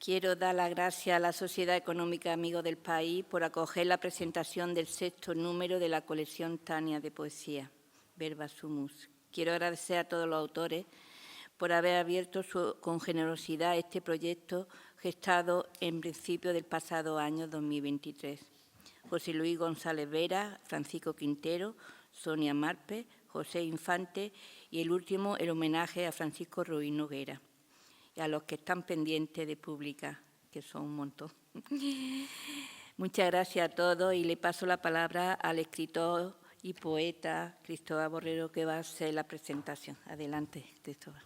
Quiero dar las gracias a la Sociedad Económica Amigos del País por acoger la presentación del 6º número de la colección Tania de poesía, Verba Sumus. Quiero agradecer a todos los autores por haber abierto con generosidad este proyecto gestado en principio del pasado año 2023. José Luis González Vera, Francisco Quintero, Sonia Marpe, José Infante y el último, el homenaje a Francisco Ruiz Noguera. Y a los que están pendientes de publicar, que son un montón. Muchas gracias a todos y le paso la palabra al escritor y poeta Cristóbal Borrero, que va a hacer la presentación. Adelante, Cristóbal.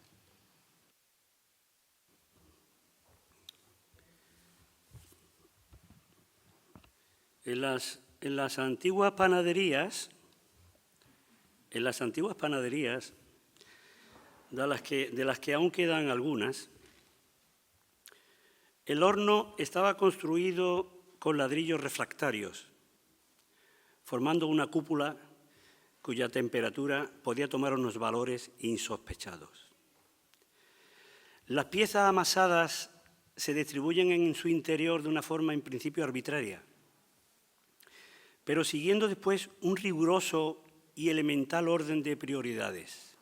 En las antiguas panaderías, de las que aún quedan algunas, el horno estaba construido con ladrillos refractarios, formando una cúpula cuya temperatura podía tomar unos valores insospechados. Las piezas amasadas se distribuyen en su interior de una forma en principio arbitraria, pero siguiendo después un riguroso y elemental orden de prioridades.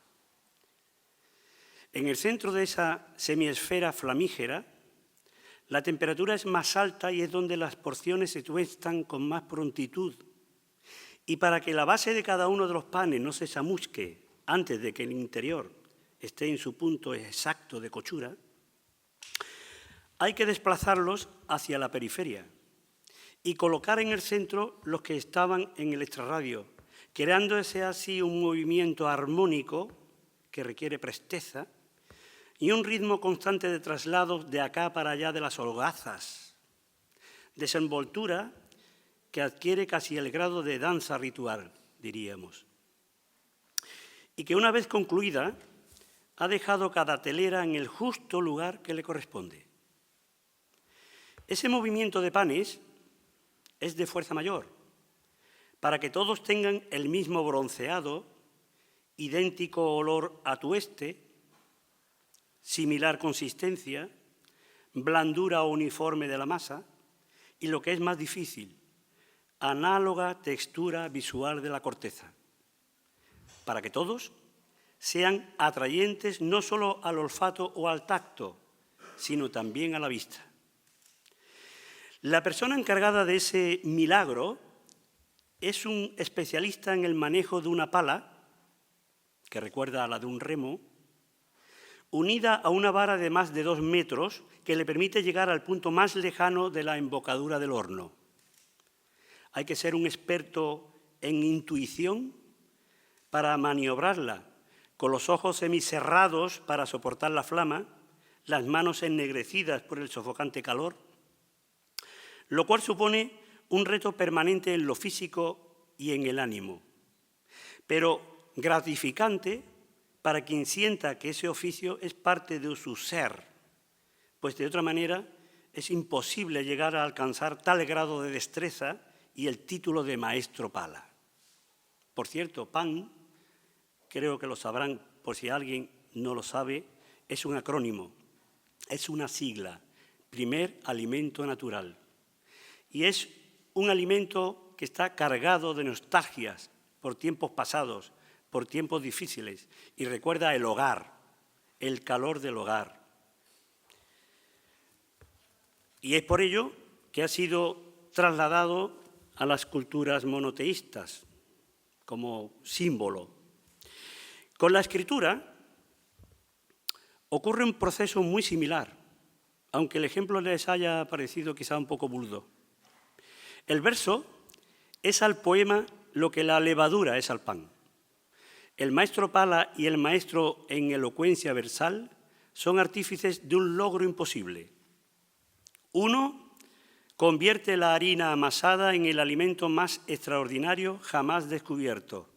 En el centro de esa semiesfera flamígera, la temperatura es más alta y es donde las porciones se tuestan con más prontitud. Y para que la base de cada uno de los panes no se chamusque antes de que el interior esté en su punto exacto de cochura, hay que desplazarlos hacia la periferia y colocar en el centro los que estaban en el extrarradio, creándose así un movimiento armónico que requiere presteza y un ritmo constante de traslados de acá para allá de las holgazas, desenvoltura que adquiere casi el grado de danza ritual, diríamos, y que una vez concluida ha dejado cada telera en el justo lugar que le corresponde. Ese movimiento de panes es de fuerza mayor, para que todos tengan el mismo bronceado, idéntico olor a tueste, similar consistencia, blandura uniforme de la masa y, lo que es más difícil, análoga textura visual de la corteza, para que todos sean atrayentes no solo al olfato o al tacto, sino también a la vista. La persona encargada de ese milagro es un especialista en el manejo de una pala, que recuerda a la de un remo, unida a una vara de más de 2 metros que le permite llegar al punto más lejano de la embocadura del horno. Hay que ser un experto en intuición para maniobrarla, con los ojos semicerrados para soportar la flama, las manos ennegrecidas por el sofocante calor, lo cual supone un reto permanente en lo físico y en el ánimo, pero gratificante para quien sienta que ese oficio es parte de su ser, pues de otra manera es imposible llegar a alcanzar tal grado de destreza y el título de maestro pala. Por cierto, PAN, creo que lo sabrán por si alguien no lo sabe, es un acrónimo, es una sigla, Primer Alimento Natural, y es un alimento que está cargado de nostalgias por tiempos pasados, por tiempos difíciles, y recuerda el hogar, el calor del hogar. Y es por ello que ha sido trasladado a las culturas monoteístas como símbolo. Con la escritura ocurre un proceso muy similar, aunque el ejemplo les haya parecido quizá un poco burdo. El verso es al poema lo que la levadura es al pan. El maestro pala y el maestro en elocuencia versal son artífices de un logro imposible. Uno convierte la harina amasada en el alimento más extraordinario jamás descubierto,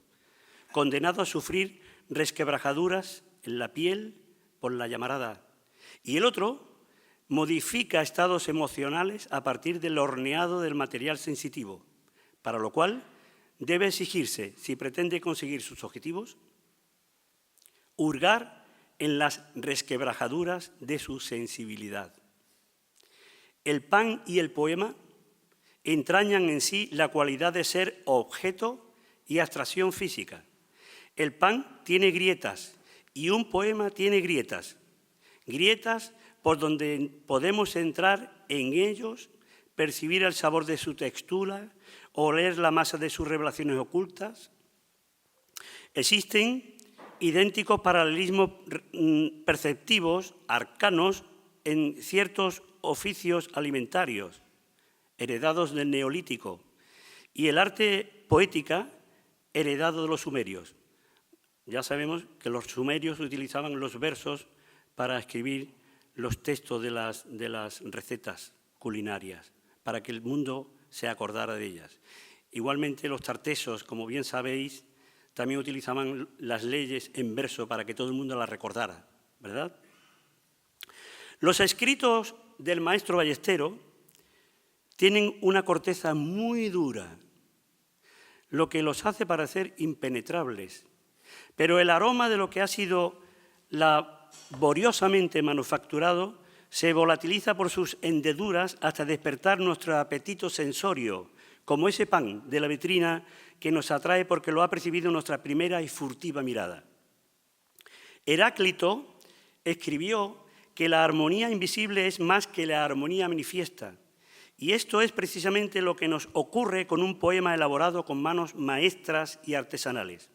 condenado a sufrir resquebrajaduras en la piel por la llamarada. Y el otro modifica estados emocionales a partir del horneado del material sensitivo, para lo cual debe exigirse, si pretende conseguir sus objetivos, hurgar en las resquebrajaduras de su sensibilidad. El pan y el poema entrañan en sí la cualidad de ser objeto y abstracción física. El pan tiene grietas y un poema tiene grietas. Grietas por donde podemos entrar en ellos, percibir el sabor de su textura, oler la masa de sus revelaciones ocultas. Existen idénticos paralelismos perceptivos, arcanos, en ciertos oficios alimentarios, heredados del Neolítico, y el arte poética, heredado de los sumerios. Ya sabemos que los sumerios utilizaban los versos para escribir los textos de las recetas culinarias, para que el mundo se acordara de ellas. Igualmente los tartesos, como bien sabéis, también utilizaban las leyes en verso para que todo el mundo las recordara, ¿verdad? Los escritos del maestro Ballesteros tienen una corteza muy dura, lo que los hace parecer impenetrables, pero el aroma de lo que ha sido laboriosamente manufacturado se volatiliza por sus hendeduras hasta despertar nuestro apetito sensorio, como ese pan de la vitrina que nos atrae porque lo ha percibido nuestra primera y furtiva mirada. Heráclito escribió que la armonía invisible es más que la armonía manifiesta, y esto es precisamente lo que nos ocurre con un poema elaborado con manos maestras y artesanales.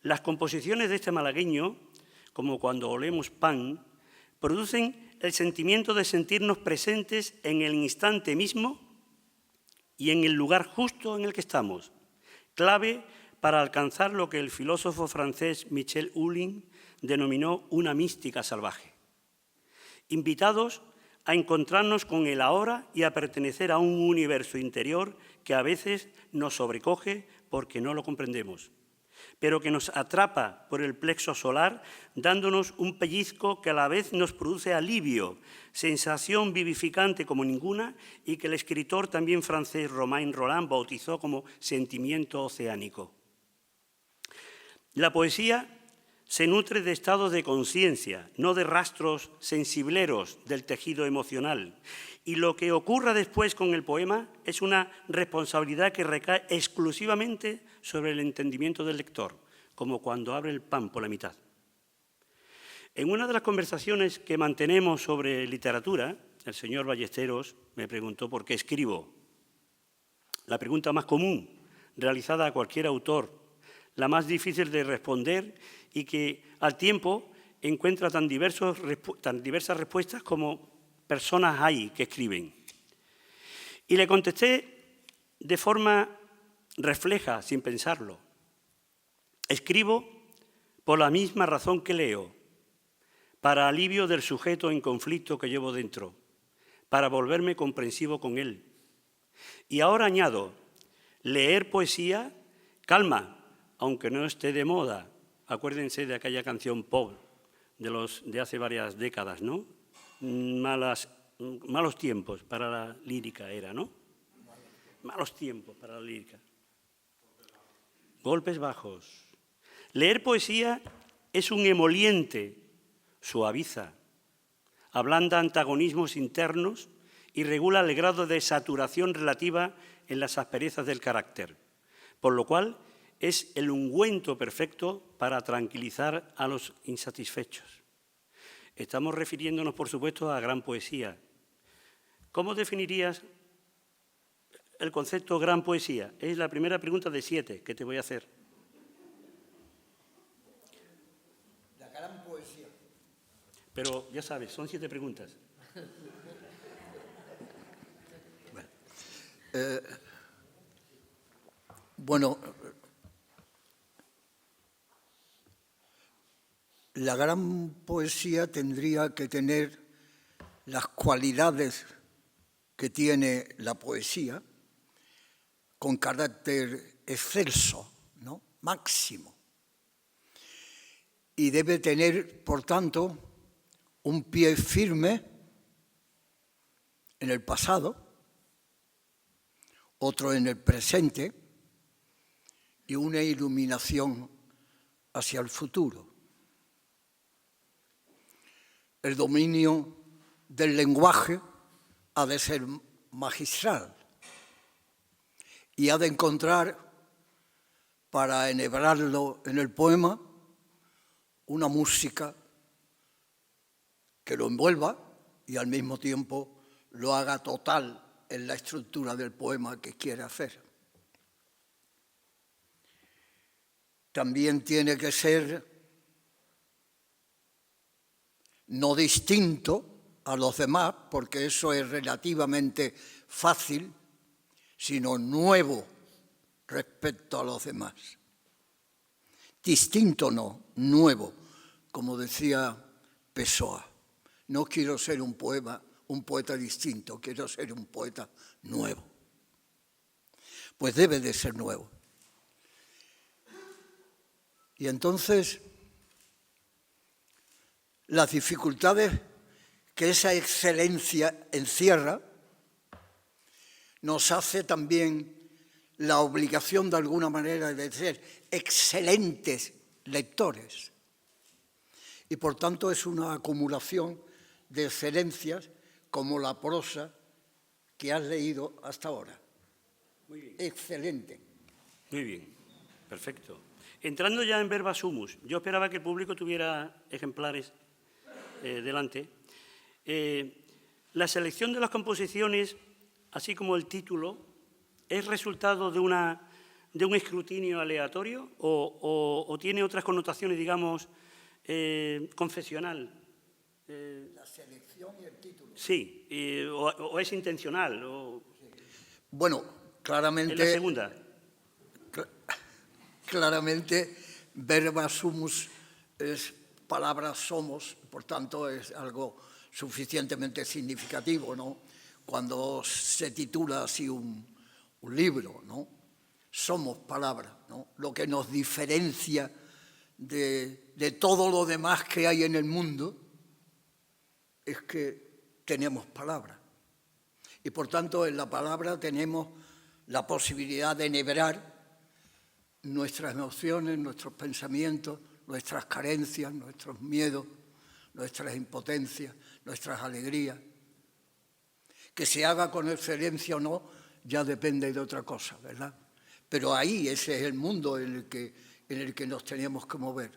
Las composiciones de este malagueño, como cuando olemos pan, producen el sentimiento de sentirnos presentes en el instante mismo y en el lugar justo en el que estamos, clave para alcanzar lo que el filósofo francés Michel Hulin denominó una mística salvaje. Invitados a encontrarnos con el ahora y a pertenecer a un universo interior que a veces nos sobrecoge porque no lo comprendemos, pero que nos atrapa por el plexo solar, dándonos un pellizco que a la vez nos produce alivio, sensación vivificante como ninguna, y que el escritor también francés Romain Rolland bautizó como sentimiento oceánico. La poesía se nutre de estados de conciencia, no de rastros sensibleros del tejido emocional. Y lo que ocurra después con el poema es una responsabilidad que recae exclusivamente sobre el entendimiento del lector, como cuando abre el pan por la mitad. En una de las conversaciones que mantenemos sobre literatura, el señor Ballesteros me preguntó por qué escribo. La pregunta más común realizada a cualquier autor, la más difícil de responder y que al tiempo encuentra tan diversas respuestas como personas hay que escriben. Y le contesté de forma refleja, sin pensarlo. Escribo por la misma razón que leo, para alivio del sujeto en conflicto que llevo dentro, para volverme comprensivo con él. Y ahora añado, leer poesía calma, aunque no esté de moda. Acuérdense de aquella canción pop de hace varias décadas, ¿no? Malos tiempos para la lírica era, ¿no? Malos tiempos para la lírica. Golpes bajos. Leer poesía es un emoliente, suaviza, ablanda antagonismos internos y regula el grado de saturación relativa en las asperezas del carácter, por lo cual es el ungüento perfecto para tranquilizar a los insatisfechos. Estamos refiriéndonos, por supuesto, a gran poesía. ¿Cómo definirías el concepto gran poesía? Es la primera pregunta de 7 que te voy a hacer. La gran poesía. Pero ya sabes, son 7 preguntas. Bueno, la gran poesía tendría que tener las cualidades que tiene la poesía con carácter excelso, ¿no? Máximo. Y debe tener, por tanto, un pie firme en el pasado, otro en el presente y una iluminación hacia el futuro. El dominio del lenguaje ha de ser magistral y ha de encontrar, para enhebrarlo en el poema, una música que lo envuelva y al mismo tiempo lo haga total en la estructura del poema que quiere hacer. También tiene que ser no distinto a los demás, porque eso es relativamente fácil, sino nuevo respecto a los demás. Distinto no, nuevo, como decía Pessoa. No quiero ser un poeta distinto, quiero ser un poeta nuevo. Pues debe de ser nuevo. Y entonces, las dificultades que esa excelencia encierra nos hace también la obligación de alguna manera de ser excelentes lectores. Y por tanto es una acumulación de excelencias como la prosa que has leído hasta ahora. Muy bien. Excelente. Muy bien, perfecto. Entrando ya en Verba Sumus, yo esperaba que el público tuviera ejemplares delante. La selección de las composiciones, así como el título, ¿es resultado de un escrutinio aleatorio o tiene otras connotaciones, digamos, confesional? La selección y el título. Sí, o es intencional. Bueno, claramente... En la segunda. Claramente, verba sumus es palabra somos, por tanto es algo suficientemente significativo, ¿no? Cuando se titula así un libro, ¿no? Somos palabra, ¿no? Lo que nos diferencia de todo lo demás que hay en el mundo es que tenemos palabra. Y por tanto, en la palabra tenemos la posibilidad de enhebrar nuestras emociones, nuestros pensamientos, nuestras carencias, nuestros miedos, nuestras impotencias, nuestras alegrías. Que se haga con excelencia o no, ya depende de otra cosa, ¿verdad? Pero ahí ese es el mundo en el que nos tenemos que mover,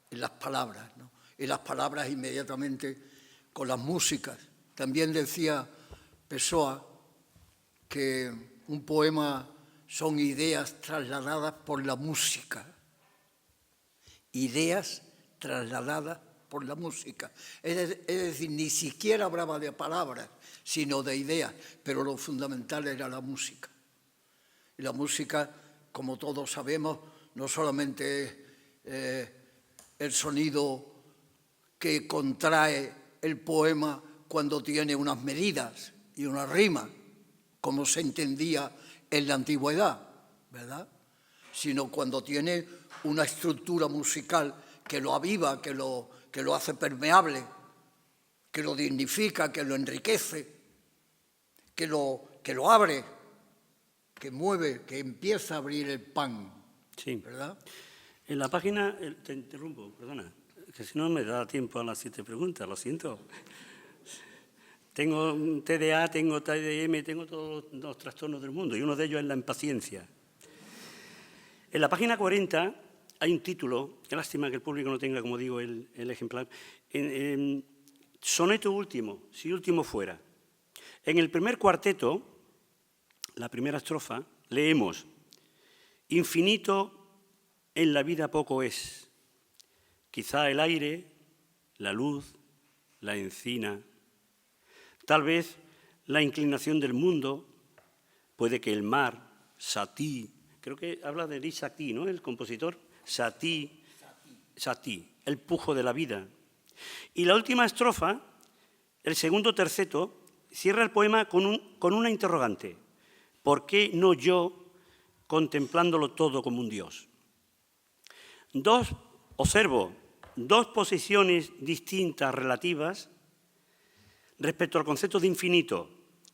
en las palabras, ¿no? En las palabras inmediatamente con las músicas. También decía Pessoa que un poema son ideas trasladadas por la música. Ideas trasladadas por la música. Es decir, ni siquiera hablaba de palabras, sino de ideas, pero lo fundamental era la música. Y la música, como todos sabemos, no solamente es el sonido que contrae el poema cuando tiene unas medidas y una rima, como se entendía en la antigüedad, ¿verdad? Sino cuando tiene una estructura musical que lo aviva, que lo hace permeable, que lo dignifica, que lo enriquece, que lo abre, que mueve, que empieza a abrir el pan, Sí. ¿verdad? En la página, te interrumpo, perdona, que si no me da tiempo a las 7 preguntas, lo siento. Tengo TDA, tengo TDM, tengo todos los trastornos del mundo y uno de ellos es la impaciencia. En la página 40 hay un título, qué lástima que el público no tenga, como digo, el ejemplar. Soneto último, si último fuera. En el primer cuarteto, la primera estrofa, leemos: infinito en la vida poco es, quizá el aire, la luz, la encina. Tal vez la inclinación del mundo, puede que el mar, Satie, creo que habla de Di Satie, ¿no? El compositor, Satie, el pujo de la vida. Y la última estrofa, el segundo terceto, cierra el poema con una interrogante. ¿Por qué no yo contemplándolo todo como un Dios? Observo dos posiciones distintas, relativas, respecto al concepto de infinito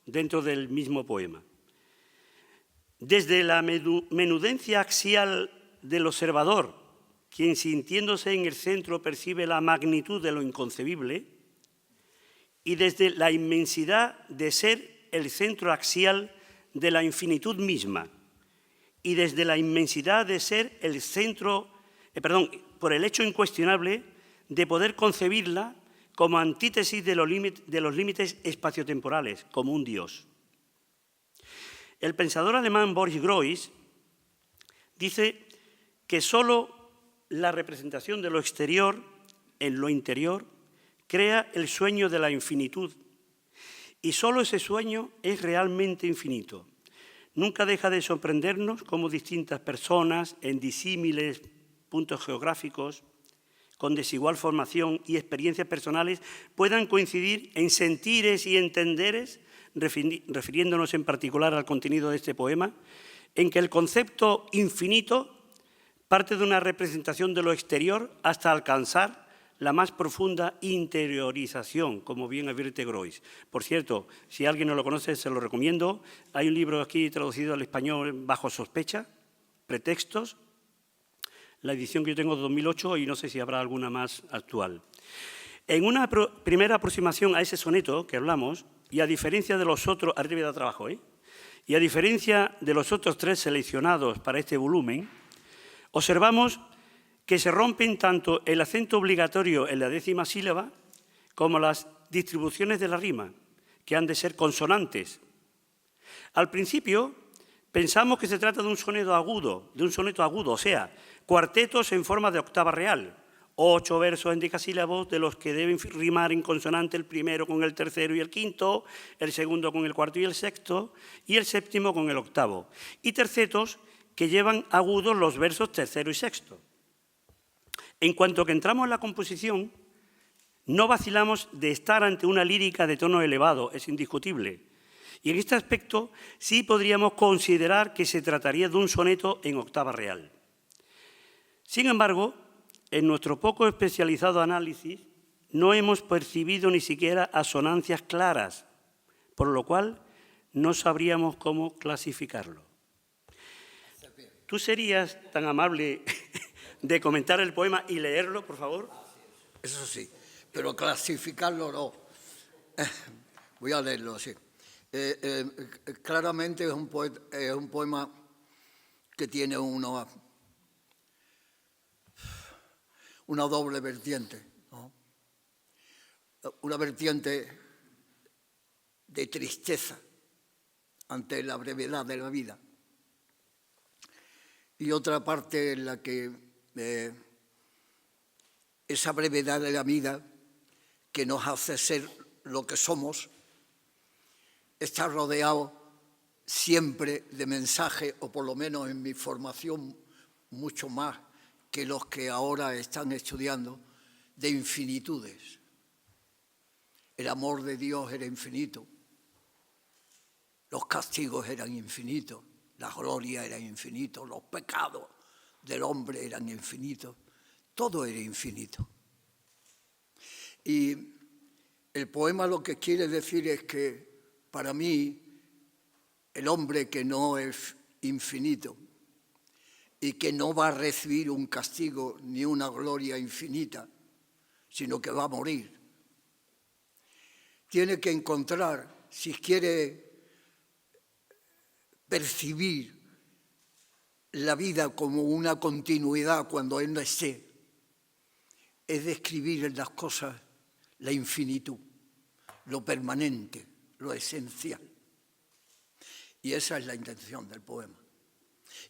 dentro del mismo poema. Desde la menudencia axial del observador, quien sintiéndose en el centro percibe la magnitud de lo inconcebible, y desde la inmensidad de ser ser el centro axial de la infinitud misma y desde la inmensidad de ser el centro, por el hecho incuestionable de poder concebirla como antítesis de los límites espaciotemporales, como un Dios. El pensador alemán Boris Groys dice que solo la representación de lo exterior en lo interior crea el sueño de la infinitud y solo ese sueño es realmente infinito. Nunca deja de sorprendernos cómo distintas personas en disímiles puntos geográficos, con desigual formación y experiencias personales, puedan coincidir en sentires y entenderes, refiriéndonos en particular al contenido de este poema, en que el concepto infinito parte de una representación de lo exterior hasta alcanzar la más profunda interiorización, como bien advierte Groys. Por cierto, si alguien no lo conoce, se lo recomiendo. Hay un libro aquí traducido al español, Bajo sospecha, Pretextos, la edición que yo tengo de 2008 y no sé si habrá alguna más actual. En una primera aproximación a ese soneto que hablamos, y a diferencia de los otros, ahora te voy a dar trabajo, y a diferencia de los otros 3 seleccionados para este volumen, observamos que se rompen tanto el acento obligatorio en la 10ª sílaba como las distribuciones de la rima, que han de ser consonantes. Al principio pensamos que se trata de un soneto agudo, o sea, cuartetos en forma de octava real, 8 versos en decasílabos de los que deben rimar en consonante el primero con el tercero y el quinto, el segundo con el cuarto y el sexto, y el séptimo con el octavo, y tercetos que llevan agudos los versos tercero y sexto. En cuanto que entramos en la composición, no vacilamos de estar ante una lírica de tono elevado, es indiscutible. Y en este aspecto sí podríamos considerar que se trataría de un soneto en octava real. Sin embargo, en nuestro poco especializado análisis no hemos percibido ni siquiera asonancias claras, por lo cual no sabríamos cómo clasificarlo. ¿Tú serías tan amable de comentar el poema y leerlo, por favor? Eso sí, pero clasificarlo no. Voy a leerlo, sí. Claramente es un poema que tiene una doble vertiente, ¿no? Una vertiente de tristeza ante la brevedad de la vida y otra parte en la que esa brevedad de la vida que nos hace ser lo que somos está rodeado siempre de mensajes, o por lo menos en mi formación mucho más que los que ahora están estudiando, de infinitudes. El amor de Dios era infinito, los castigos eran infinitos, la gloria era infinita, los pecados del hombre eran infinitos, todo era infinito. Y el poema lo que quiere decir es que para mí el hombre que no es infinito y que no va a recibir un castigo ni una gloria infinita, sino que va a morir, tiene que encontrar, si quiere percibir la vida como una continuidad cuando él no esté, es describir en las cosas la infinitud, lo permanente, lo esencial. Y esa es la intención del poema.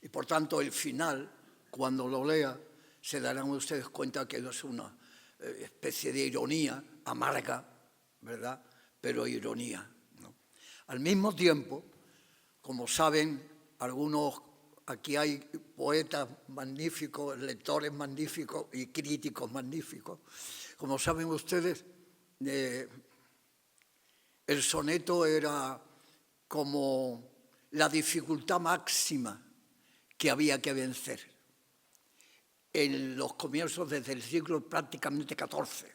Y por tanto el final, cuando lo lea, se darán ustedes cuenta que es una especie de ironía amarga, ¿verdad? Pero ironía, ¿no? Al mismo tiempo, como saben algunos, aquí hay poetas magníficos, lectores magníficos y críticos magníficos. Como saben ustedes, el soneto era como la dificultad máxima que había que vencer en los comienzos desde el siglo prácticamente XIV,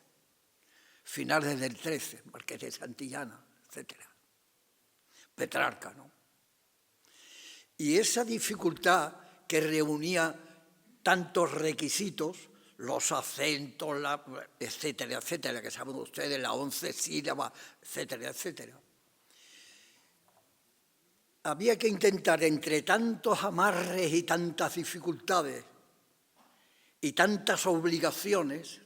finales del XIII, Marqués de Santillana, etc. Petrarca, ¿no? Y esa dificultad que reunía tantos requisitos, los acentos, etcétera, etcétera, que saben ustedes, las 11 sílabas, etcétera, etcétera, había que intentar, entre tantos amarres y tantas dificultades y tantas obligaciones,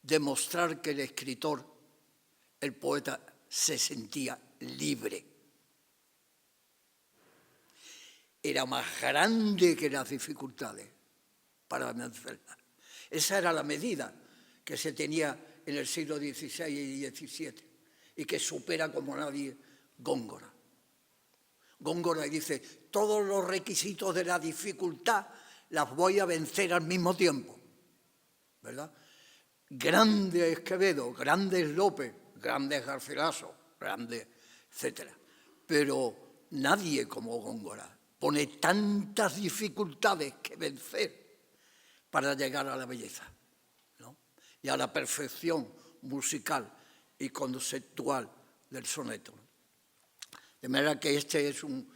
demostrar que el escritor, el poeta, se sentía libre. Era más grande que las dificultades para vencerlas. Esa era la medida que se tenía en el siglo XVI y XVII y que supera como nadie Góngora. Góngora dice, todos los requisitos de la dificultad las voy a vencer al mismo tiempo, ¿verdad? Grande es Quevedo, grande es López, grande es Garcilaso, grande, etc. Pero nadie como Góngora pone tantas dificultades que vencer para llegar a la belleza, ¿no? Y a la perfección musical y conceptual del soneto. De manera que este es un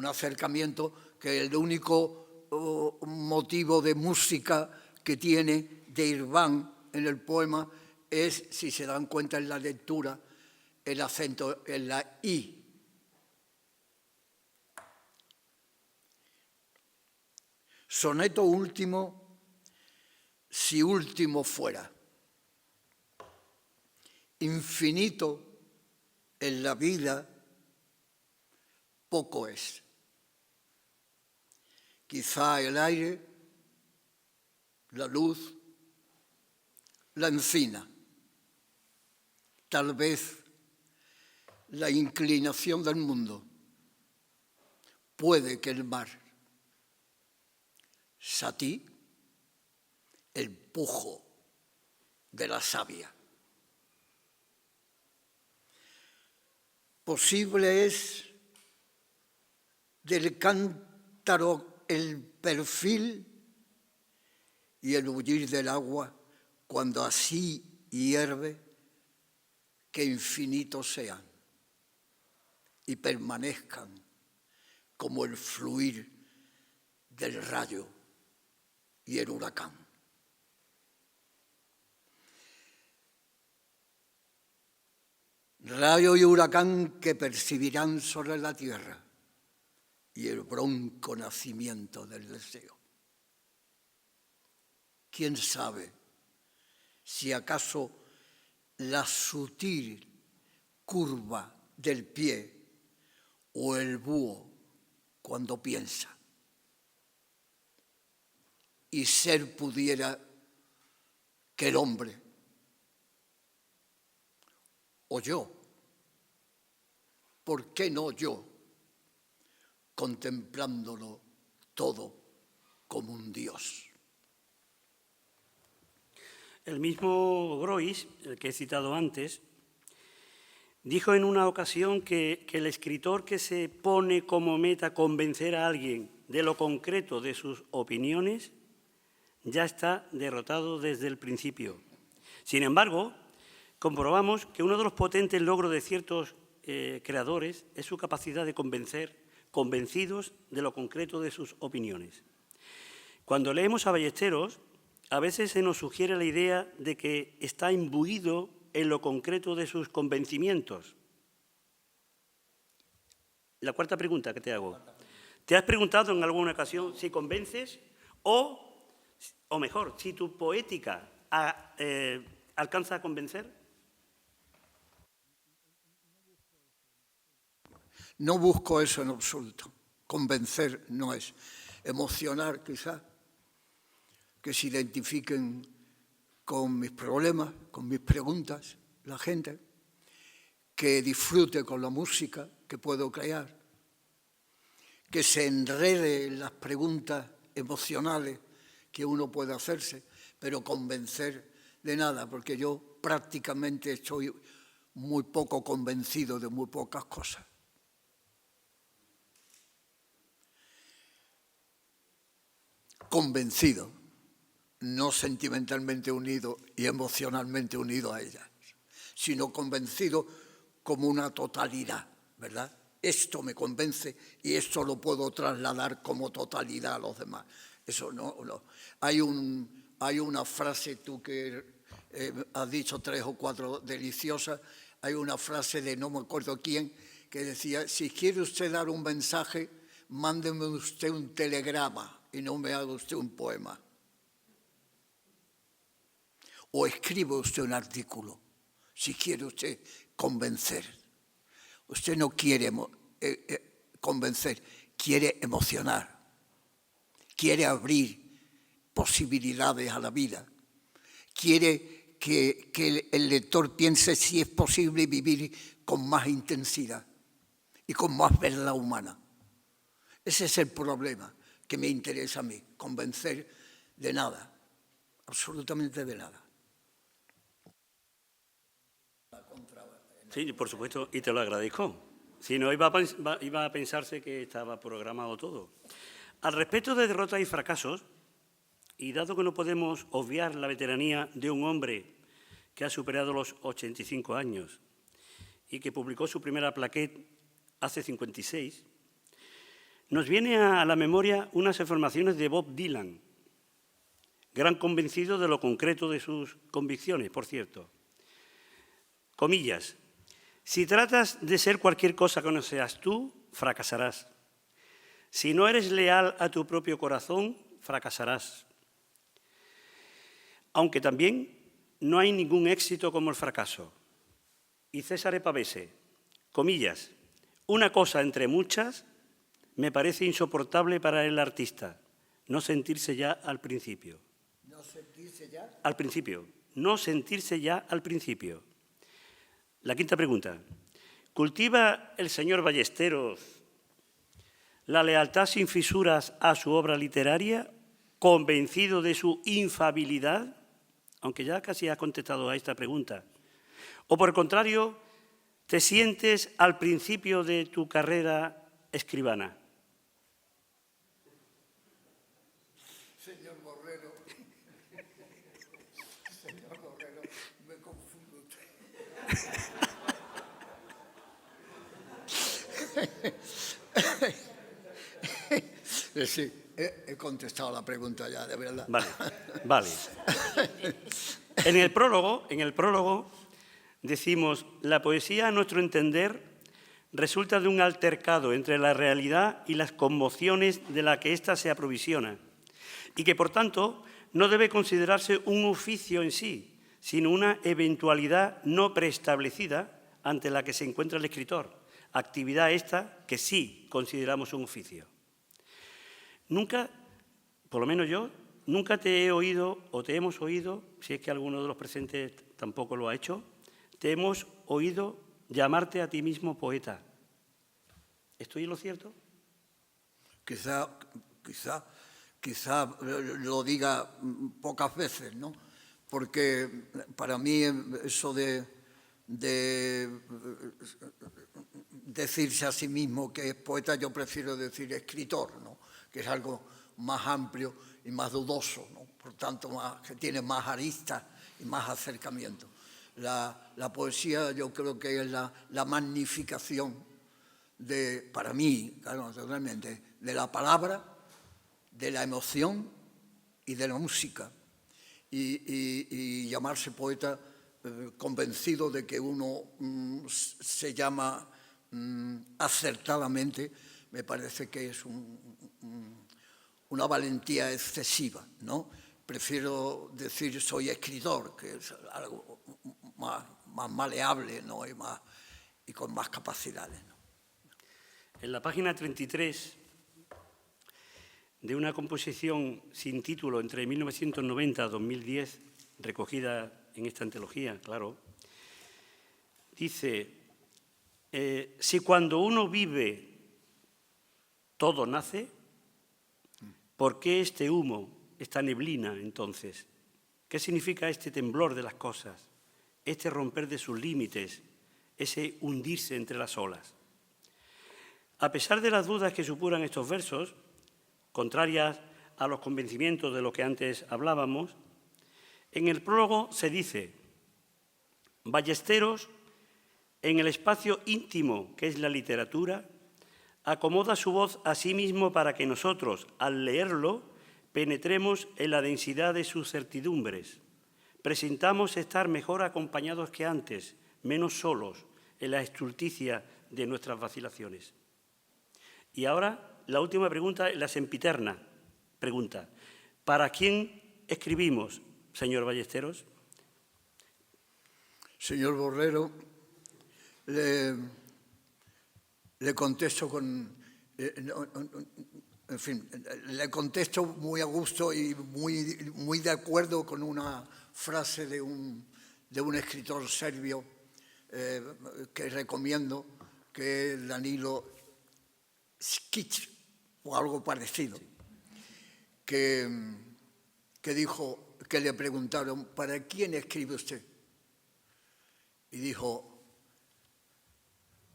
acercamiento que el único motivo de música que tiene de Irván en el poema es, si se dan cuenta en la lectura, el acento en la I. Soneto último, si último fuera. Infinito en la vida poco es. Quizá el aire, la luz, la encina, tal vez la inclinación del mundo, puede que el mar, Satí, el pujo de la savia. Posible es del cántaro el perfil y el bullir del agua cuando así hierve, que infinitos sean y permanezcan como el fluir del rayo y el huracán. Rayo y huracán que percibirán sobre la tierra y el bronco nacimiento del deseo. ¿Quién sabe si acaso la sutil curva del pie o el búho cuando piensa? Y ser pudiera que el hombre, o yo, ¿por qué no yo, contemplándolo todo como un Dios? El mismo Groys, el que he citado antes, dijo en una ocasión que el escritor que se pone como meta convencer a alguien de lo concreto de sus opiniones ya está derrotado desde el principio. Sin embargo, comprobamos que uno de los potentes logros de ciertos creadores es su capacidad de convencer, convencidos de lo concreto de sus opiniones. Cuando leemos a Ballesteros, a veces se nos sugiere la idea de que está imbuido en lo concreto de sus convencimientos. La cuarta pregunta que te hago. ¿Te has preguntado en alguna ocasión si convences o mejor, si tu poética alcanza a convencer? No busco eso en absoluto. Convencer no es. Emocionar, quizá, que se identifiquen con mis problemas, con mis preguntas, la gente, que disfrute con la música que puedo crear, que se enrede en las preguntas emocionales que uno puede hacerse, pero convencer de nada, porque yo prácticamente estoy muy poco convencido de muy pocas cosas. Convencido, no sentimentalmente unido y emocionalmente unido a ellas, sino convencido como una totalidad, ¿verdad? Esto me convence y esto lo puedo trasladar como totalidad a los demás. Eso no. Hay una frase, tú que has dicho 3 o 4 deliciosas, hay una frase de no me acuerdo quién, que decía, si quiere usted dar un mensaje, mándeme usted un telegrama y no me haga usted un poema. O escriba usted un artículo, si quiere usted convencer. Usted no quiere convencer, quiere emocionar, quiere abrir posibilidades a la vida, quiere que el lector piense si es posible vivir con más intensidad y con más verdad humana. Ese es el problema que me interesa a mí, convencer de nada, absolutamente de nada. Sí, por supuesto, y te lo agradezco. Si no, iba a pensarse que estaba programado todo. Al respecto de derrotas y fracasos, y dado que no podemos obviar la veteranía de un hombre que ha superado los 85 años y que publicó su primera plaquette hace 56, nos viene a la memoria unas afirmaciones de Bob Dylan, gran convencido de lo concreto de sus convicciones, por cierto. Comillas, si tratas de ser cualquier cosa que no seas tú, fracasarás. Si no eres leal a tu propio corazón, fracasarás. Aunque también no hay ningún éxito como el fracaso. Y César Pavese, comillas, una cosa entre muchas me parece insoportable para el artista, no sentirse ya al principio. ¿No sentirse ya? Al principio, no sentirse ya al principio. La quinta pregunta. ¿Cultiva el señor Ballesteros la lealtad sin fisuras a su obra literaria, convencido de su infalibilidad? Aunque ya casi has contestado a esta pregunta. O por el contrario, ¿te sientes al principio de tu carrera escribana? Señor Borrero, me confundo usted. Sí, he contestado la pregunta ya, de verdad. Vale. En el prólogo decimos, la poesía, a nuestro entender, resulta de un altercado entre la realidad y las conmociones de la que ésta se aprovisiona, y que, por tanto, no debe considerarse un oficio en sí, sino una eventualidad no preestablecida ante la que se encuentra el escritor, actividad esta que sí consideramos un oficio. Nunca, por lo menos yo, nunca te he oído o te hemos oído, si es que alguno de los presentes tampoco lo ha hecho, te hemos oído llamarte a ti mismo poeta. ¿Estoy en lo cierto? Quizá lo diga pocas veces, ¿no? Porque para mí eso de decirse a sí mismo que es poeta, yo prefiero decir escritor, ¿no? Que es algo más amplio y más dudoso, ¿no? Por tanto, que tiene más aristas y más acercamiento. La poesía yo creo que es la magnificación para mí, claro, naturalmente, de la palabra, de la emoción y de la música. Y llamarse poeta convencido de que uno se llama acertadamente, me parece que es una valentía excesiva, ¿no? Prefiero decir soy escritor, que es algo más maleable, ¿no? y con más capacidades, ¿no? En la página 33 de una composición sin título entre 1990 y 2010, recogida en esta antología, claro, dice, si cuando uno vive todo nace, ¿por qué este humo, esta neblina entonces? ¿Qué significa este temblor de las cosas, este romper de sus límites, ese hundirse entre las olas? A pesar de las dudas que supuran estos versos, contrarias a los convencimientos de lo que antes hablábamos, en el prólogo se dice, Ballesteros, en el espacio íntimo que es la literatura, acomoda su voz a sí mismo para que nosotros, al leerlo, penetremos en la densidad de sus certidumbres. Presentamos estar mejor acompañados que antes, menos solos, en la estulticia de nuestras vacilaciones. Y ahora, la última pregunta, la sempiterna pregunta. ¿Para quién escribimos, señor Ballesteros? Señor Borrero, le contesto con... en fin, le contesto muy a gusto y muy de acuerdo con una frase de un escritor serbio que recomiendo, que es Danilo Skic, o algo parecido, que dijo, que le preguntaron, ¿para quién escribe usted? Y dijo,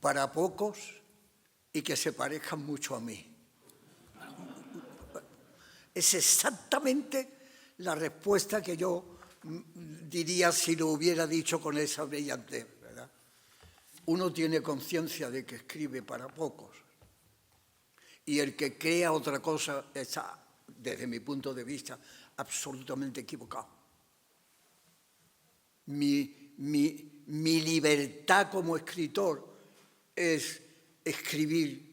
para pocos y que se parezcan mucho a mí. Es exactamente la respuesta que yo diría si lo hubiera dicho con esa brillantez, ¿verdad? Uno tiene conciencia de que escribe para pocos y el que crea otra cosa está, desde mi punto de vista, absolutamente equivocado. Mi libertad como escritor es escribir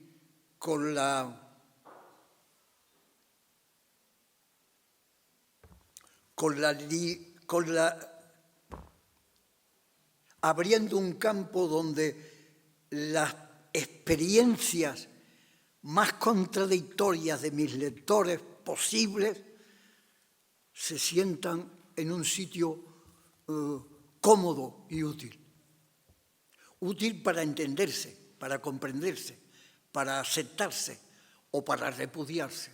abriendo un campo donde las experiencias más contradictorias de mis lectores posibles se sientan en un sitio cómodo y útil. Útil para entenderse, para comprenderse, para aceptarse o para repudiarse,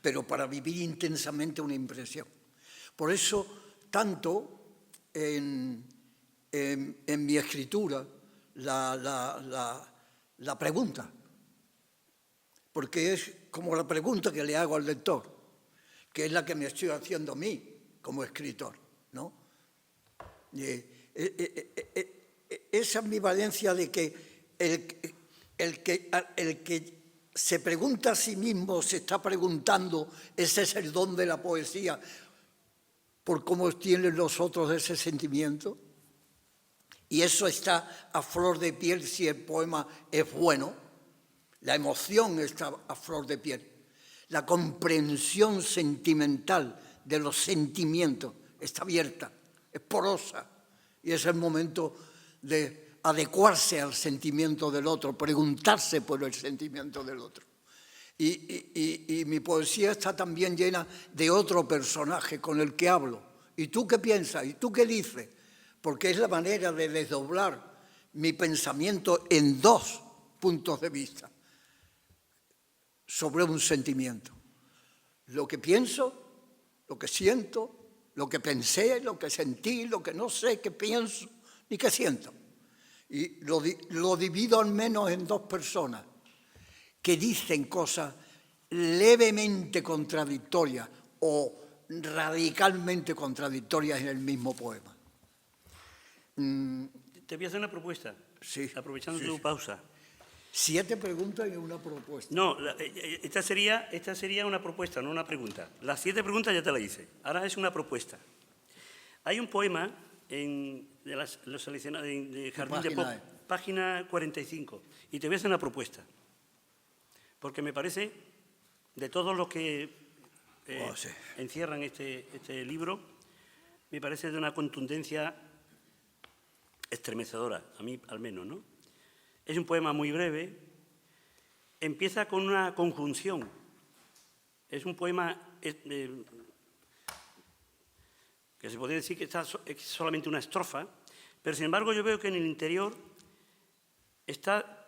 pero para vivir intensamente una impresión. Por eso, tanto en mi escritura, la pregunta, porque es como la pregunta que le hago al lector, que es la que me estoy haciendo a mí como escritor, ¿no? Esa ambivalencia de que el que se pregunta a sí mismo se está preguntando, ese es el don de la poesía, por cómo tienen los otros ese sentimiento. Y eso está a flor de piel si el poema es bueno. La emoción está a flor de piel. La comprensión sentimental de los sentimientos está abierta, es porosa. Y es el momento de adecuarse al sentimiento del otro, preguntarse por el sentimiento del otro. Y mi poesía está también llena de otro personaje con el que hablo. ¿Y tú qué piensas? ¿Y tú qué dices? Porque es la manera de desdoblar mi pensamiento en dos puntos de vista sobre un sentimiento. Lo que pienso, lo que siento, lo que pensé, lo que sentí, lo que no sé qué pienso ni qué siento. Y lo divido al menos en dos personas que dicen cosas levemente contradictorias o radicalmente contradictorias en el mismo poema. Te voy a hacer una propuesta, Sí, aprovechando sí, tu sí. pausa. 7 preguntas y una propuesta. No, esta sería una propuesta, no una pregunta. Las 7 preguntas ya te las hice. Ahora es una propuesta. Hay un poema los seleccionados de Jardín de Pop, página 45, y te voy a hacer una propuesta. Porque me parece, de todos los que Sí. encierran este libro, me parece de una contundencia estremecedora, a mí al menos, ¿no? Es un poema muy breve, empieza con una conjunción. Es un poema que se podría decir que es solamente una estrofa, pero sin embargo yo veo que en el interior está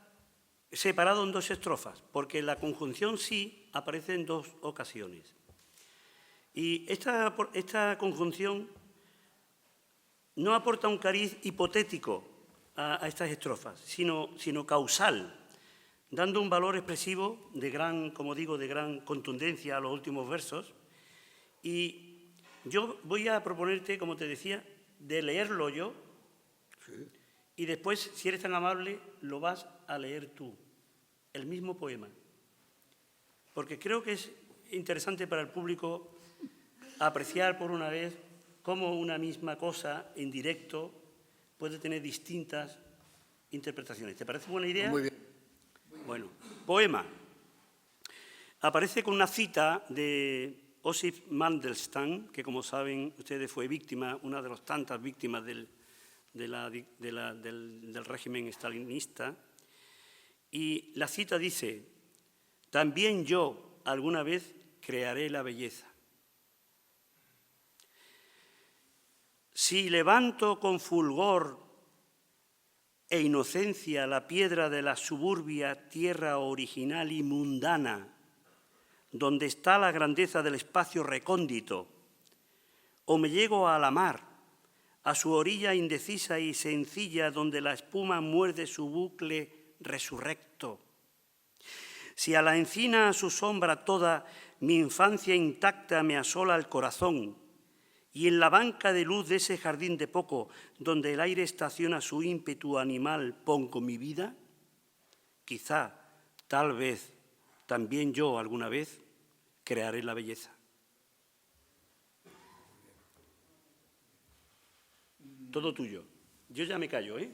separado en 2 estrofas, porque la conjunción sí aparece en 2 ocasiones. Y esta conjunción no aporta un cariz hipotético a estas estrofas, sino causal, dando un valor expresivo de gran, como digo, de gran contundencia a los últimos versos. Y yo voy a proponerte, como te decía, de leerlo yo, Sí. y después, si eres tan amable, lo vas a leer tú, el mismo poema. Porque creo que es interesante para el público apreciar por una vez cómo una misma cosa en directo puede tener distintas interpretaciones. ¿Te parece buena idea? Muy bien. Bueno, poema. Aparece con una cita de Osip Mandelstam, que como saben ustedes fue víctima, una de las tantas víctimas del régimen stalinista, y la cita dice: también yo alguna vez crearé la belleza. Si levanto con fulgor e inocencia la piedra de la suburbia tierra original y mundana, donde está la grandeza del espacio recóndito, o me llego a la mar, a su orilla indecisa y sencilla, donde la espuma muerde su bucle resurrecto. Si a la encina a su sombra toda mi infancia intacta me asola el corazón, y en la banca de luz de ese jardín de poco, donde el aire estaciona su ímpetu animal, pongo mi vida, quizá, tal vez, también yo alguna vez crearé la belleza. Todo tuyo. Yo ya me callo, ¿eh?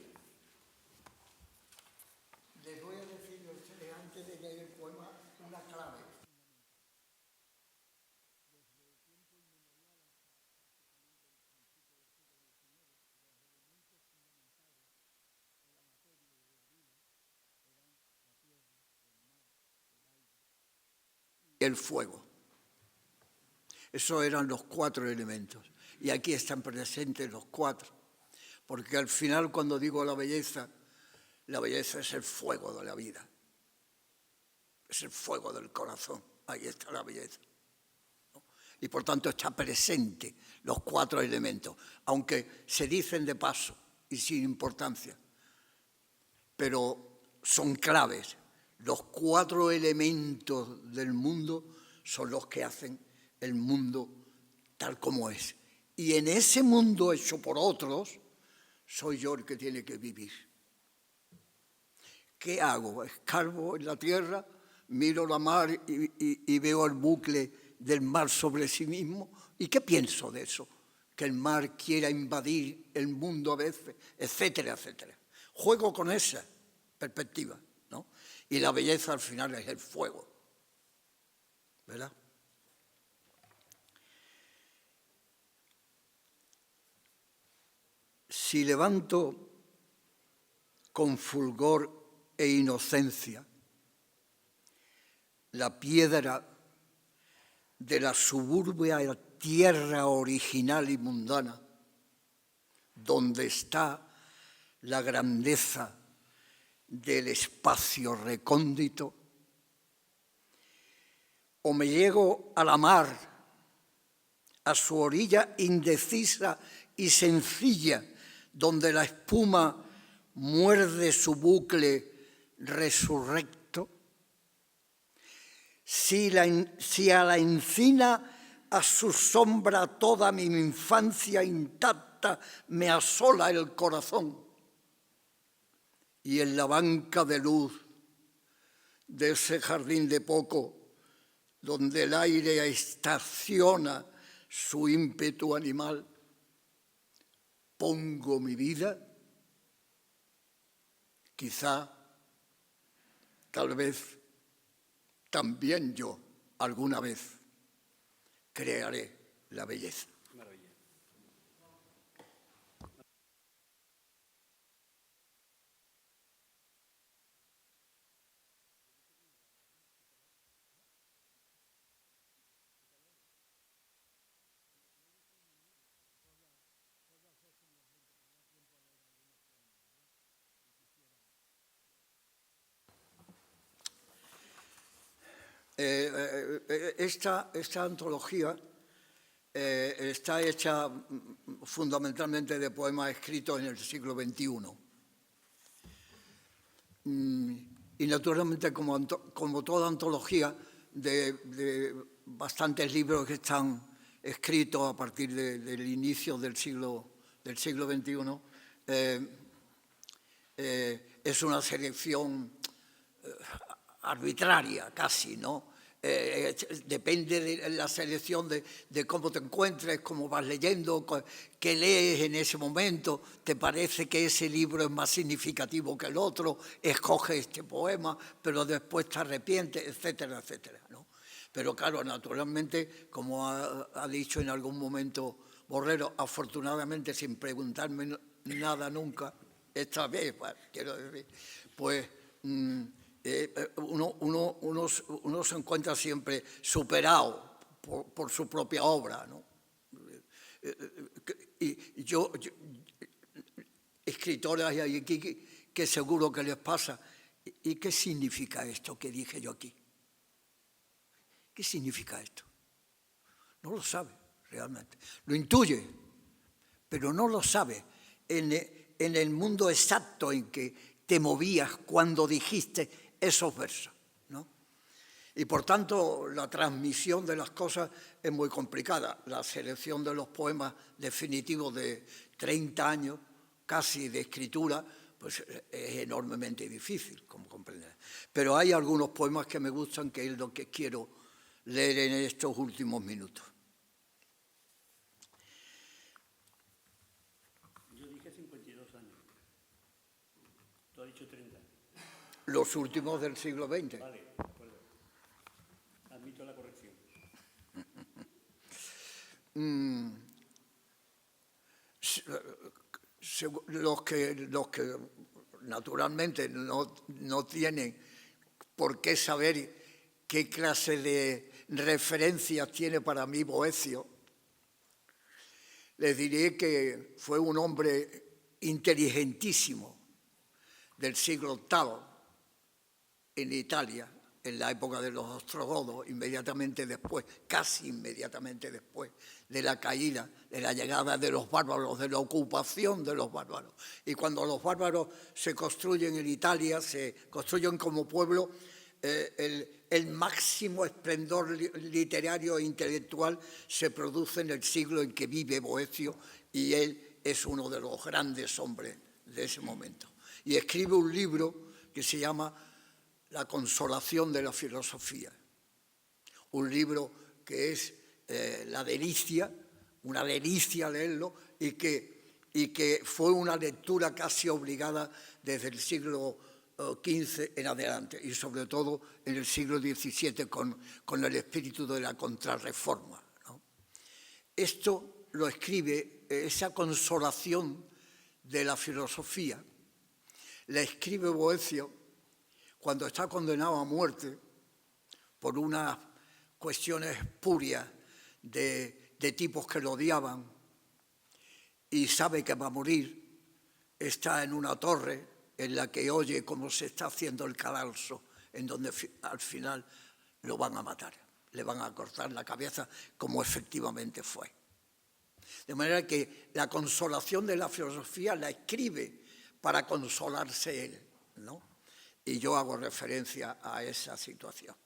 Les voy a decir a ustedes, antes de leer el poema, una clave. El fuego. Esos eran los 4 elementos. Y aquí están presentes los 4. Porque al final, cuando digo la belleza es el fuego de la vida. Es el fuego del corazón. Ahí está la belleza. Y por tanto está presente los 4 elementos, aunque se dicen de paso y sin importancia. Pero son claves. Los 4 elementos del mundo son los que hacen el mundo tal como es. Y en ese mundo hecho por otros, soy yo el que tiene que vivir. ¿Qué hago? Escarbo en la tierra, miro la mar y veo el bucle del mar sobre sí mismo. ¿Y qué pienso de eso? Que el mar quiera invadir el mundo a veces, etcétera, etcétera. Juego con esa perspectiva, ¿no? Y la belleza al final es el fuego, ¿verdad? Si levanto con fulgor e inocencia la piedra de la suburbia tierra original y mundana, donde está la grandeza del espacio recóndito, o me llego a la mar, a su orilla indecisa y sencilla, donde la espuma muerde su bucle resurrecto, si a la encina, a su sombra toda mi infancia intacta me asola el corazón, y en la banca de luz de ese jardín de poco, donde el aire estaciona su ímpetu animal, pongo mi vida, quizá, tal vez, también yo alguna vez crearé la belleza. Esta antología está hecha fundamentalmente de poemas escritos en el siglo XXI. Y naturalmente, como toda antología, de bastantes libros que están escritos a partir del inicio del siglo XXI, es una selección arbitraria casi, ¿no? depende de la selección de cómo te encuentres, cómo vas leyendo, qué lees en ese momento, te parece que ese libro es más significativo que el otro, escoges este poema, pero después te arrepientes, etcétera, etcétera, ¿no? Pero claro, naturalmente, como ha dicho en algún momento Borrero, afortunadamente sin preguntarme nada nunca, esta vez, bueno, quiero decir, pues uno se encuentra siempre superado por su propia obra, ¿no? Y yo escritoras hay aquí que seguro que les pasa. ¿Y qué significa esto que dije yo aquí? ¿Qué significa esto? No lo sabe realmente. Lo intuye, pero no lo sabe en el mundo exacto en que te movías cuando dijiste esos versos, ¿no? Y por tanto, la transmisión de las cosas es muy complicada. La selección de los poemas definitivos de 30 años, casi de escritura, pues es enormemente difícil, como comprenderás. Pero hay algunos poemas que me gustan, que es lo que quiero leer en estos últimos minutos. Yo dije 52 años. Tú has dicho 30. Los últimos del siglo XX. Vale, de acuerdo. Admito la corrección. Los que naturalmente no tienen por qué saber qué clase de referencias tiene para mí Boecio, les diré que fue un hombre inteligentísimo del siglo VIII en Italia, en la época de los ostrogodos, inmediatamente después, casi inmediatamente después de la caída, de la llegada de los bárbaros, de la ocupación de los bárbaros. Y cuando los bárbaros se construyen en Italia, se construyen como pueblo, el máximo esplendor literario e intelectual se produce en el siglo en que vive Boecio, y él es uno de los grandes hombres de ese momento. Y escribe un libro que se llama La consolación de la filosofía, un libro que es la delicia, una delicia leerlo, y que fue una lectura casi obligada desde el siglo XV en adelante, y sobre todo en el siglo XVII con el espíritu de la contrarreforma, ¿no? Esto lo escribe, esa consolación de la filosofía, la escribe Boecio cuando está condenado a muerte por unas cuestiones espurias de tipos que lo odiaban, y sabe que va a morir, está en una torre en la que oye cómo se está haciendo el cadalso, en donde al final lo van a matar, le van a cortar la cabeza, como efectivamente fue. De manera que la consolación de la filosofía la escribe para consolarse él, ¿no? Y yo hago referencia a esa situación.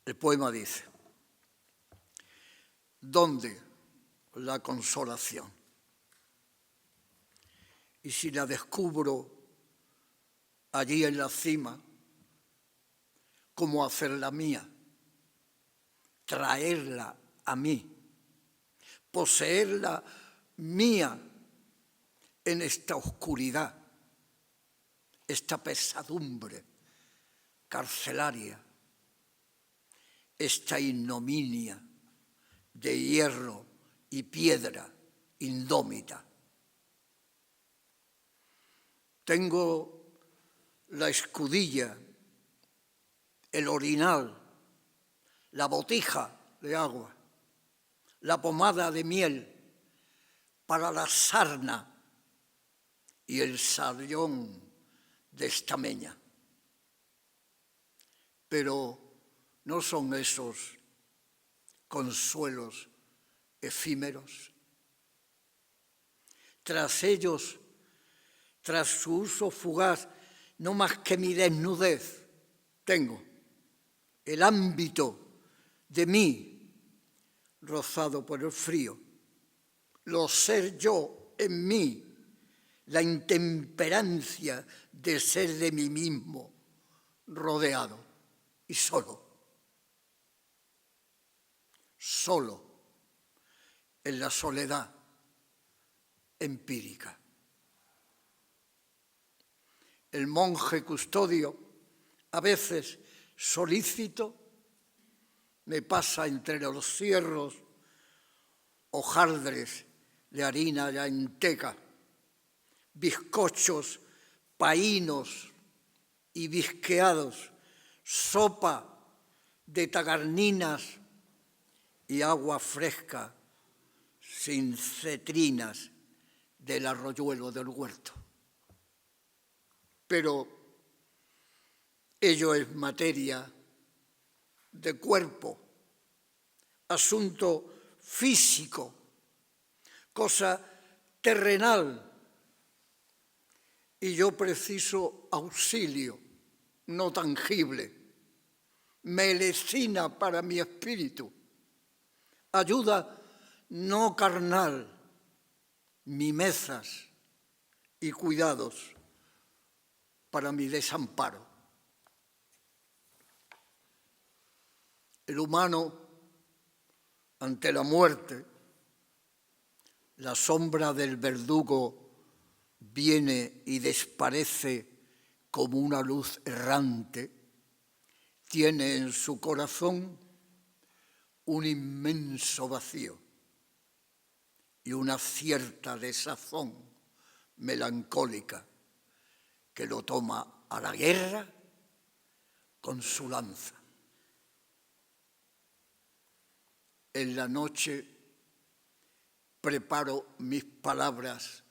El poema dice: ¿dónde la consolación? Y si la descubro allí en la cima, ¿cómo hacerla mía? Traerla a mí, poseerla mía en esta oscuridad, esta pesadumbre carcelaria, esta ignominia de hierro y piedra indómita. Tengo la escudilla, el orinal, la botija de agua, la pomada de miel para la sarna y el sarrión de estameña. Pero no son esos consuelos efímeros. Tras ellos, tras su uso fugaz, no más que mi desnudez, tengo el ámbito de mí rozado por el frío, lo ser yo en mí, la intemperancia de ser de mí mismo, rodeado y solo. Solo en la soledad empírica. El monje custodio, a veces solícito, me pasa entre los cierros hojaldres de harina ya enteca, bizcochos, paínos y bisqueados, sopa de tagarninas y agua fresca sin cetrinas del arroyuelo del huerto. Pero ello es materia de cuerpo, asunto físico, cosa terrenal, y yo preciso auxilio no tangible, melecina para mi espíritu, ayuda no carnal, mimezas y cuidados para mi desamparo. El humano, ante la muerte, la sombra del verdugo viene y desparece como una luz errante, tiene en su corazón un inmenso vacío y una cierta desazón melancólica que lo toma a la guerra con su lanza. En la noche preparo mis palabras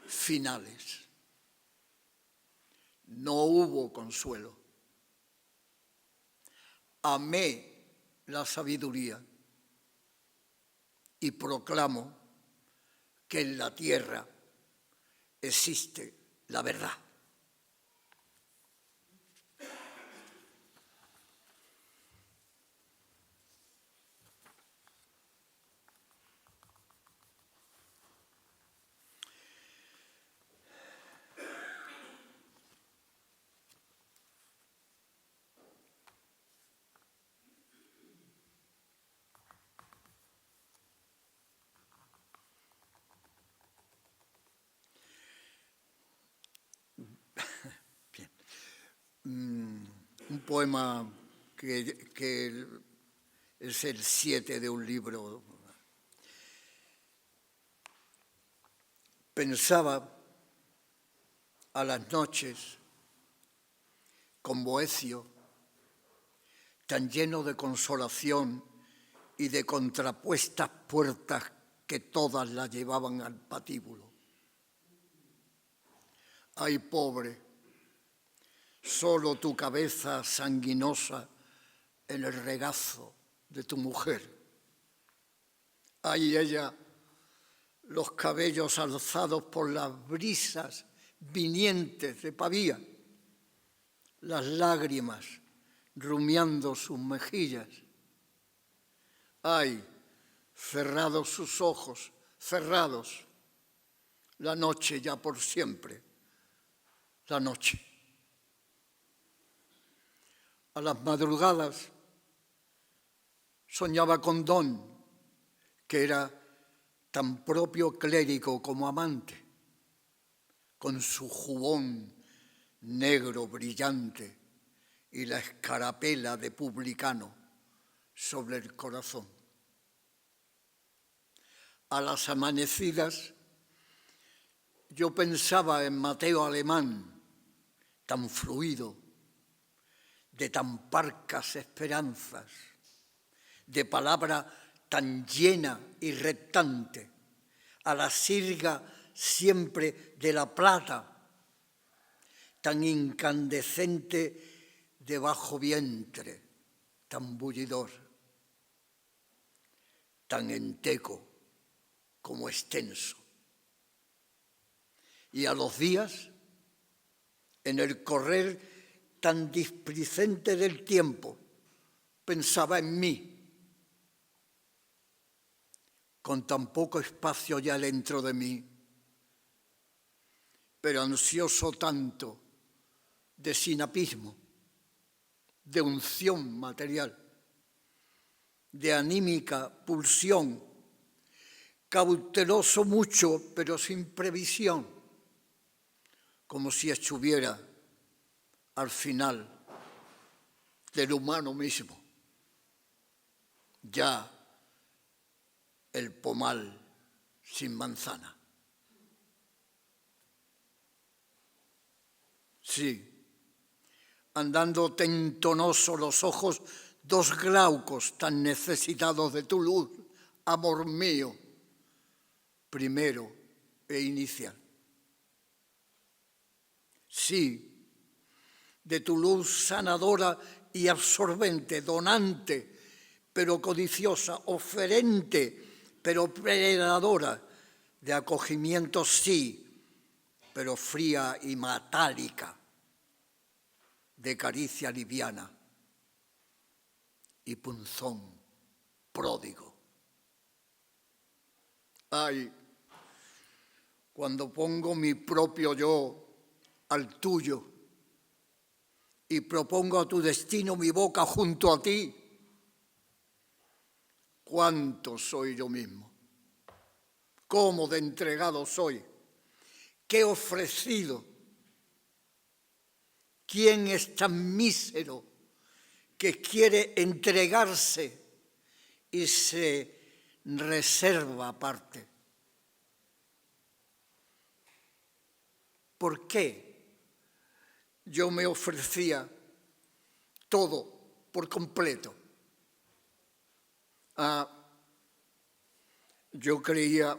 finales. No hubo consuelo. Amé la sabiduría y proclamo que en la tierra existe la verdad. Un poema que es el 7 de un libro. Pensaba a las noches con Boecio, tan lleno de consolación y de contrapuestas puertas que todas la llevaban al patíbulo. Ay, pobre, solo tu cabeza sanguinosa en el regazo de tu mujer. Ay, ella, los cabellos alzados por las brisas vinientes de Pavía, las lágrimas rumiando sus mejillas. Ay, cerrados sus ojos, cerrados, la noche ya por siempre, la noche. A las madrugadas soñaba con Don, que era tan propio clérigo como amante, con su jubón negro brillante y la escarapela de publicano sobre el corazón. A las amanecidas yo pensaba en Mateo Alemán, tan fluido, de tan parcas esperanzas, de palabra tan llena y retante, a la sirga siempre de la plata, tan incandescente de bajo vientre, tan bullidor, tan enteco como extenso. Y a los días, en el correr tan displicente del tiempo, pensaba en mí, con tan poco espacio ya dentro de mí, pero ansioso tanto de sinapismo, de unción material, de anímica pulsión, cauteloso mucho, pero sin previsión, como si estuviera al final del humano mismo, ya el pomal sin manzana. Sí, andando tentonoso los ojos, dos glaucos tan necesitados de tu luz, amor mío, primero e inicial. Sí, de tu luz sanadora y absorbente, donante, pero codiciosa, oferente, pero predadora, de acogimiento sí, pero fría y metálica, de caricia liviana y punzón pródigo. Ay, cuando pongo mi propio yo al tuyo y propongo a tu destino mi boca junto a ti, ¿cuánto soy yo mismo? ¿Cómo de entregado soy? ¿Qué ofrecido? ¿Quién es tan mísero que quiere entregarse y se reserva aparte? ¿Por qué yo me ofrecía todo por completo? Yo creía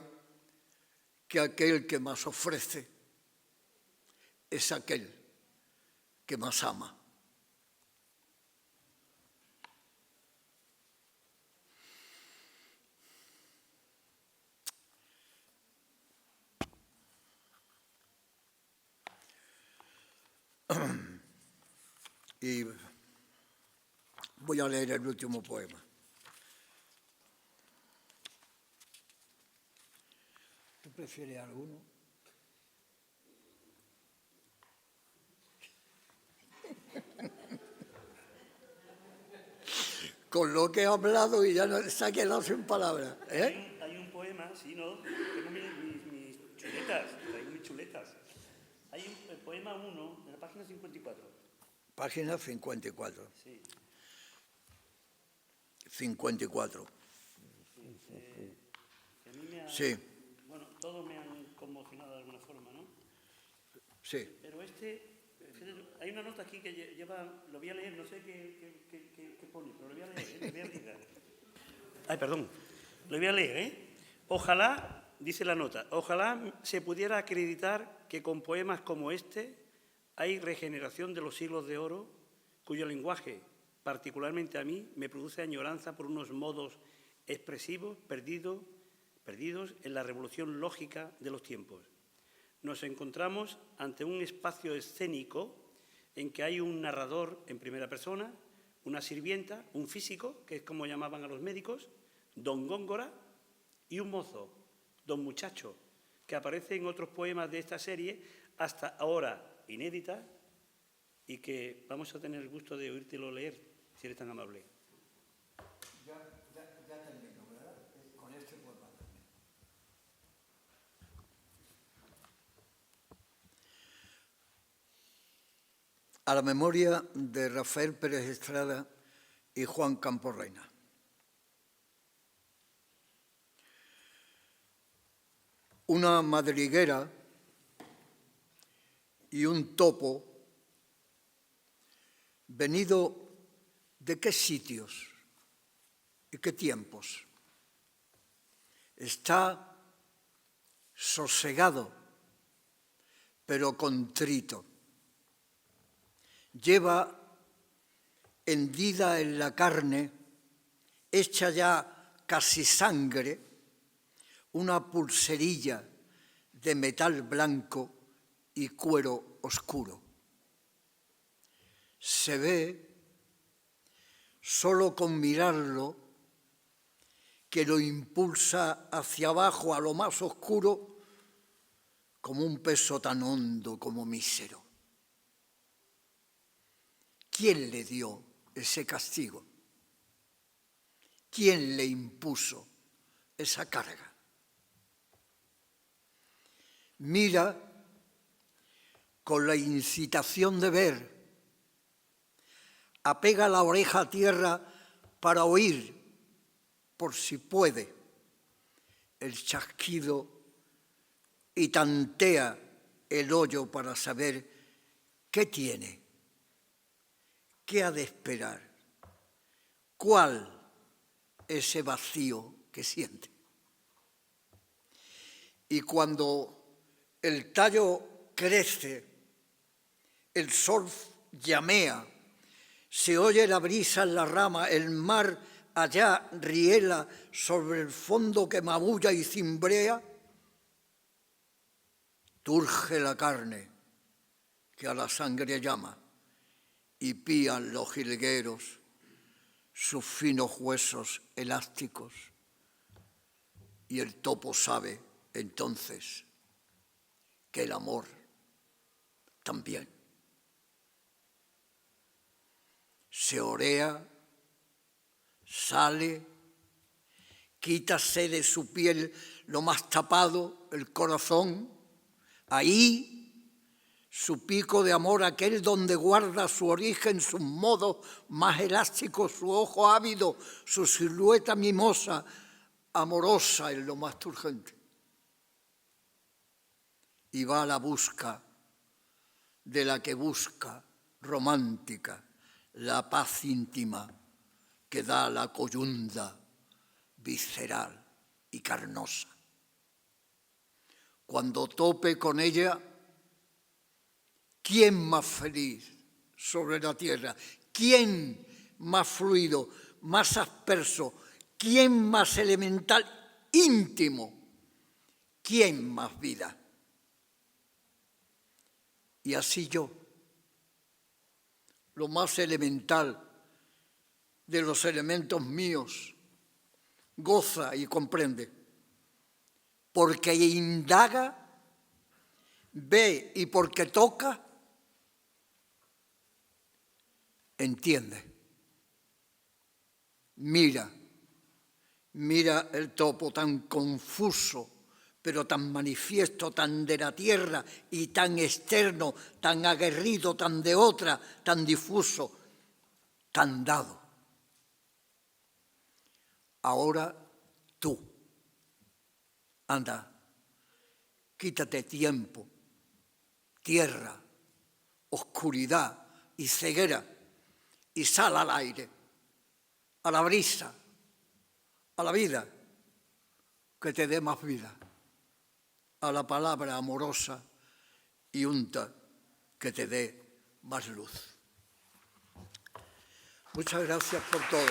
que aquel que más ofrece es aquel que más ama. Y voy a leer el último poema. ¿Tú prefieres alguno? Con lo que he hablado y ya no se ha quedado sin palabras. Hay un poema, sí, no, tengo mis chuletas, traigo mis chuletas. Hay el poema 1, en la página 54. Página 54. Sí. 54. A mí me ha, Sí. Bueno, todos me han conmocionado de alguna forma, ¿no? Sí. Pero hay una nota aquí que lleva, lo voy a leer, no sé qué pone, pero lo voy a leer, lo voy a leer. Ay, perdón, lo voy a leer, ¿eh? Ojalá, dice la nota, ojalá se pudiera acreditar que con poemas como este hay regeneración de los siglos de oro, cuyo lenguaje, particularmente a mí, me produce añoranza por unos modos expresivos perdidos en la revolución lógica de los tiempos. Nos encontramos ante un espacio escénico en que hay un narrador en primera persona, una sirvienta, un físico, que es como llamaban a los médicos, don Góngora, y un mozo, don Muchacho, que aparece en otros poemas de esta serie, hasta ahora inédita, y que vamos a tener el gusto de oírtelo leer, si eres tan amable. Ya termino, ¿verdad? Con este poema termino. A la memoria de Rafael Pérez Estrada y Juan Camporreina. Una madriguera y un topo, venido de qué sitios y qué tiempos. Está sosegado, pero contrito. Lleva hendida en la carne, hecha ya casi sangre, una pulserilla de metal blanco y cuero oscuro. Se ve, solo con mirarlo, que lo impulsa hacia abajo a lo más oscuro como un peso tan hondo como mísero. ¿Quién le dio ese castigo? ¿Quién le impuso esa carga? Mira con la incitación de ver, apega la oreja a tierra para oír, por si puede, el chasquido y tantea el hoyo para saber qué tiene, qué ha de esperar, cuál ese vacío que siente. Y cuando el tallo crece, el sol llamea, se oye la brisa en la rama, el mar allá riela sobre el fondo que magulla y cimbrea, turge la carne que a la sangre llama y pían los jilgueros sus finos huesos elásticos, y el topo sabe entonces que el amor también se orea, sale, quítase de su piel lo más tapado, el corazón, ahí su pico de amor, aquel donde guarda su origen, sus modos más elásticos, su ojo ávido, su silueta mimosa, amorosa en lo más turgente. Y va a la busca de la que busca, romántica, la paz íntima que da la coyunda visceral y carnosa. Cuando tope con ella, ¿quién más feliz sobre la tierra? ¿Quién más fluido, más asperso? ¿Quién más elemental, íntimo? ¿Quién más vida? Y así yo, lo más elemental de los elementos míos, goza y comprende, porque indaga, ve y porque toca, entiende. Mira el topo tan confuso, pero tan manifiesto, tan de la tierra y tan externo, tan aguerrido, tan de otra, tan difuso, tan dado. Ahora tú, anda, quítate tiempo, tierra, oscuridad y ceguera y sal al aire, a la brisa, a la vida, que te dé más vida, a la palabra amorosa y unta que te dé más luz. Muchas gracias por todo.